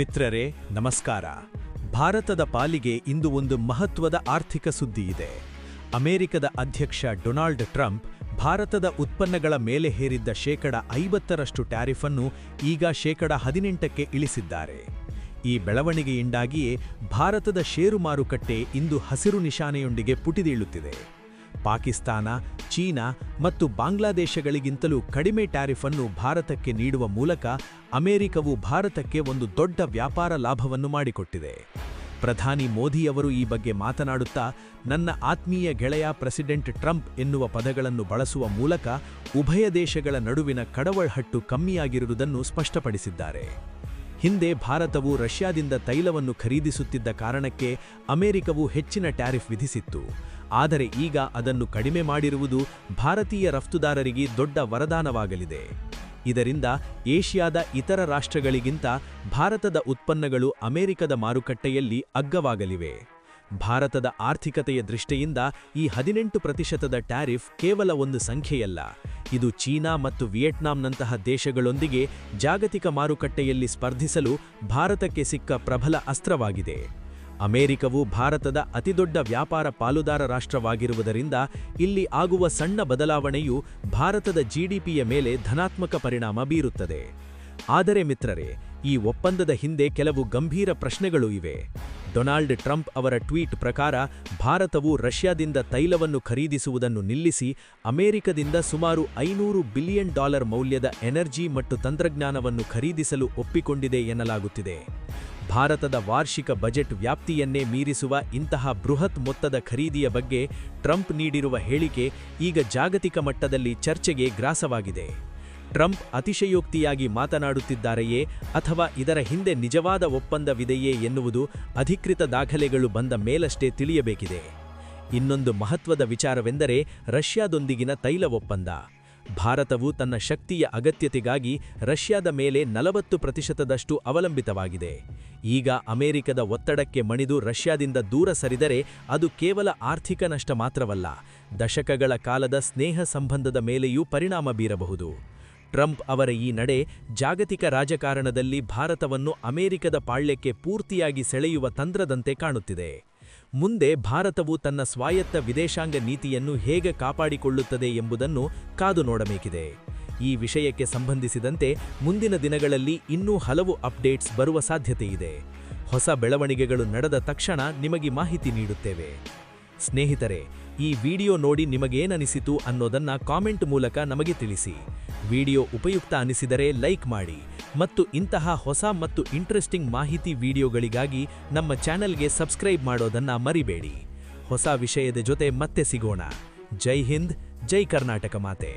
ಮಿತ್ರರೇ ನಮಸ್ಕಾರ. ಭಾರತದ ಪಾಲಿಗೆ ಇಂದು ಒಂದು ಮಹತ್ವದ ಆರ್ಥಿಕ ಸುದ್ದಿ ಇದೆ. ಅಮೆರಿಕದ ಅಧ್ಯಕ್ಷ ಡೊನಾಲ್ಡ್ ಟ್ರಂಪ್ ಭಾರತದ ಉತ್ಪನ್ನಗಳ ಮೇಲೆ ಹೇರಿದ್ದ 50% ಟ್ಯಾರಿಫ್ ಅನ್ನು ಈಗ 18% ಇಳಿಸಿದ್ದಾರೆ. ಈ ಬೆಳವಣಿಗೆಯಿಂದಾಗಿಯೇ ಭಾರತದ ಷೇರು ಮಾರುಕಟ್ಟೆ ಇಂದು ಹಸಿರು ನಿಶಾನೆಯೊಂದಿಗೆ ಪುಟಿದೇಳುತ್ತಿದೆ. ಪಾಕಿಸ್ತಾನ, ಚೀನಾ ಮತ್ತು ಬಾಂಗ್ಲಾದೇಶಗಳಿಗಿಂತಲೂ ಕಡಿಮೆ ಟ್ಯಾರಿಫ್ ಅನ್ನು ಭಾರತಕ್ಕೆ ನೀಡುವ ಮೂಲಕ ಅಮೆರಿಕವು ಭಾರತಕ್ಕೆ ಒಂದು ದೊಡ್ಡ ವ್ಯಾಪಾರ ಲಾಭವನ್ನು ಮಾಡಿಕೊಟ್ಟಿದೆ. ಪ್ರಧಾನಿ ಮೋದಿಯವರು ಈ ಬಗ್ಗೆ ಮಾತನಾಡುತ್ತಾ, ನನ್ನ ಆತ್ಮೀಯ ಗೆಳೆಯ ಪ್ರೆಸಿಡೆಂಟ್ ಟ್ರಂಪ್ ಎನ್ನುವ ಪದಗಳನ್ನು ಬಳಸುವ ಮೂಲಕ ಉಭಯ ದೇಶಗಳ ನಡುವಿನ ಕಡವಳ್ಹಟ್ಟು ಕಮ್ಮಿಯಾಗಿರುವುದನ್ನು ಸ್ಪಷ್ಟಪಡಿಸಿದ್ದಾರೆ. ಹಿಂದೆ ಭಾರತವು ರಷ್ಯಾದಿಂದ ತೈಲವನ್ನು ಖರೀದಿಸುತ್ತಿದ್ದ ಕಾರಣಕ್ಕೆ ಅಮೆರಿಕವು ಹೆಚ್ಚಿನ ಟ್ಯಾರಿಫ್ ವಿಧಿಸಿತ್ತು. ಆದರೆ ಈಗ ಅದನ್ನು ಕಡಿಮೆ ಮಾಡಿರುವುದು ಭಾರತೀಯ ರಫ್ತುದಾರರಿಗೆ ದೊಡ್ಡ ವರದಾನವಾಗಲಿದೆ. ಇದರಿಂದ ಏಷ್ಯಾದ ಇತರ ರಾಷ್ಟ್ರಗಳಿಗಿಂತ ಭಾರತದ ಉತ್ಪನ್ನಗಳು ಅಮೆರಿಕದ ಮಾರುಕಟ್ಟೆಯಲ್ಲಿ ಅಗ್ಗವಾಗಲಿವೆ. ಭಾರತದ ಆರ್ಥಿಕತೆಯ ದೃಷ್ಟಿಯಿಂದ ಈ 18% ಟ್ಯಾರಿಫ್ ಕೇವಲ ಒಂದು ಸಂಖ್ಯೆಯಲ್ಲ. ಇದು ಚೀನಾ ಮತ್ತು ವಿಯೆಟ್ನಾಂನಂತಹ ದೇಶಗಳೊಂದಿಗೆ ಜಾಗತಿಕ ಮಾರುಕಟ್ಟೆಯಲ್ಲಿ ಸ್ಪರ್ಧಿಸಲು ಭಾರತಕ್ಕೆ ಸಿಕ್ಕ ಪ್ರಬಲ ಅಸ್ತ್ರವಾಗಿದೆ. ಅಮೆರಿಕವು ಭಾರತದ ಅತಿದೊಡ್ಡ ವ್ಯಾಪಾರ ಪಾಲುದಾರ ರಾಷ್ಟ್ರವಾಗಿರುವುದರಿಂದ ಇಲ್ಲಿ ಆಗುವ ಸಣ್ಣ ಬದಲಾವಣೆಯು ಭಾರತದ ಜಿಡಿಪಿಯ ಮೇಲೆ ಧನಾತ್ಮಕ ಪರಿಣಾಮ ಬೀರುತ್ತದೆ. ಆದರೆ ಮಿತ್ರರೇ, ಈ ಒಪ್ಪಂದದ ಹಿಂದೆ ಕೆಲವು ಗಂಭೀರ ಪ್ರಶ್ನೆಗಳು ಇವೆ. ಡೊನಾಲ್ಡ್ ಟ್ರಂಪ್ ಅವರ ಟ್ವೀಟ್ ಪ್ರಕಾರ ಭಾರತವು ರಷ್ಯಾದಿಂದ ತೈಲವನ್ನು ಖರೀದಿಸುವುದನ್ನು ನಿಲ್ಲಿಸಿ ಅಮೆರಿಕದಿಂದ ಸುಮಾರು $500 ಬಿಲಿಯನ್ ಮೌಲ್ಯದ ಎನರ್ಜಿ ಮತ್ತು ತಂತ್ರಜ್ಞಾನವನ್ನು ಖರೀದಿಸಲು ಒಪ್ಪಿಕೊಂಡಿದೆ ಎನ್ನಲಾಗುತ್ತಿದೆ. ಭಾರತದ ವಾರ್ಷಿಕ ಬಜೆಟ್ ವ್ಯಾಪ್ತಿಯನ್ನೇ ಮೀರಿಸುವ ಇಂತಹ ಬೃಹತ್ ಮೊತ್ತದ ಖರೀದಿಯ ಬಗ್ಗೆ ಟ್ರಂಪ್ ನೀಡಿರುವ ಹೇಳಿಕೆ ಈಗ ಜಾಗತಿಕ ಮಟ್ಟದಲ್ಲಿ ಚರ್ಚೆಗೆ ಗ್ರಾಸವಾಗಿದೆ. ಟ್ರಂಪ್ ಅತಿಶಯೋಕ್ತಿಯಾಗಿ ಮಾತನಾಡುತ್ತಿದ್ದಾರೆಯೇ ಅಥವಾ ಇದರ ಹಿಂದೆ ನಿಜವಾದ ಒಪ್ಪಂದವಿದೆಯೇ ಎನ್ನುವುದು ಅಧಿಕೃತ ದಾಖಲೆಗಳು ಬಂದ ಮೇಲಷ್ಟೇ ತಿಳಿಯಬೇಕಿದೆ. ಇನ್ನೊಂದು ಮಹತ್ವದ ವಿಚಾರವೆಂದರೆ ರಷ್ಯಾದೊಂದಿಗಿನ ತೈಲ ಒಪ್ಪಂದ. ಭಾರತವು ತನ್ನ ಶಕ್ತಿಯ ಅಗತ್ಯತೆಗಾಗಿ ರಷ್ಯಾದ ಮೇಲೆ 40% ಅವಲಂಬಿತವಾಗಿದೆ. ಈಗ ಅಮೆರಿಕದ ಒತ್ತಡಕ್ಕೆ ಮಣಿದು ರಷ್ಯಾದಿಂದ ದೂರ ಸರಿದರೆ ಅದು ಕೇವಲ ಆರ್ಥಿಕ ನಷ್ಟ ಮಾತ್ರವಲ್ಲ, ದಶಕಗಳ ಕಾಲದ ಸ್ನೇಹ ಸಂಬಂಧದ ಮೇಲೆಯೂ ಪರಿಣಾಮ ಬೀರಬಹುದು. ಟ್ರಂಪ್ ಅವರ ಈ ನಡೆ ಜಾಗತಿಕ ರಾಜಕಾರಣದಲ್ಲಿ ಭಾರತವನ್ನು ಅಮೆರಿಕದ ಪಾಳ್ಯಕ್ಕೆ ಪೂರ್ತಿಯಾಗಿ ಸೆಳೆಯುವ ತಂತ್ರದಂತೆ ಕಾಣುತ್ತಿದೆ. ಮುಂದೆ ಭಾರತವು ತನ್ನ ಸ್ವಾಯತ್ತ ವಿದೇಶಾಂಗ ನೀತಿಯನ್ನು ಹೇಗೆ ಕಾಪಾಡಿಕೊಳ್ಳುತ್ತದೆ ಎಂಬುದನ್ನು ಕಾದು ನೋಡಬೇಕಿದೆ. ಈ ವಿಷಯಕ್ಕೆ ಸಂಬಂಧಿಸಿದಂತೆ ಮುಂದಿನ ದಿನಗಳಲ್ಲಿ ಇನ್ನೂ ಹಲವು ಅಪ್ಡೇಟ್ಸ್ ಬರುವ ಸಾಧ್ಯತೆಯಿದೆ. ಹೊಸ ಬೆಳವಣಿಗೆಗಳು ನಡೆದ ತಕ್ಷಣ ನಿಮಗೆ ಮಾಹಿತಿ ನೀಡುತ್ತೇವೆ. ಸ್ನೇಹಿತರೆ, ಈ ವಿಡಿಯೋ ನೋಡಿ ನಿಮಗೇನನಿಸಿತು ಅನ್ನೋದನ್ನ ಕಾಮೆಂಟ್ ಮೂಲಕ ನಮಗೆ ತಿಳಿಸಿ. ವಿಡಿಯೋ ಉಪಯುಕ್ತ ಅನಿಸಿದರೆ ಲೈಕ್ ಮಾಡಿ ಮತ್ತು ಇಂತಹ ಹೊಸ ಮತ್ತು ಇಂಟ್ರೆಸ್ಟಿಂಗ್ ಮಾಹಿತಿ ವಿಡಿಯೋಗಳಿಗಾಗಿ ನಮ್ಮ ಚಾನೆಲ್ಗೆ ಸಬ್ಸ್ಕ್ರೈಬ್ ಮಾಡೋದನ್ನ ಮರಿಬೇಡಿ. ಹೊಸ ವಿಷಯದ ಜೊತೆ ಮತ್ತೆ ಸಿಗೋಣ. ಜೈ ಹಿಂದ್, ಜೈ ಕರ್ನಾಟಕ ಮಾತೆ.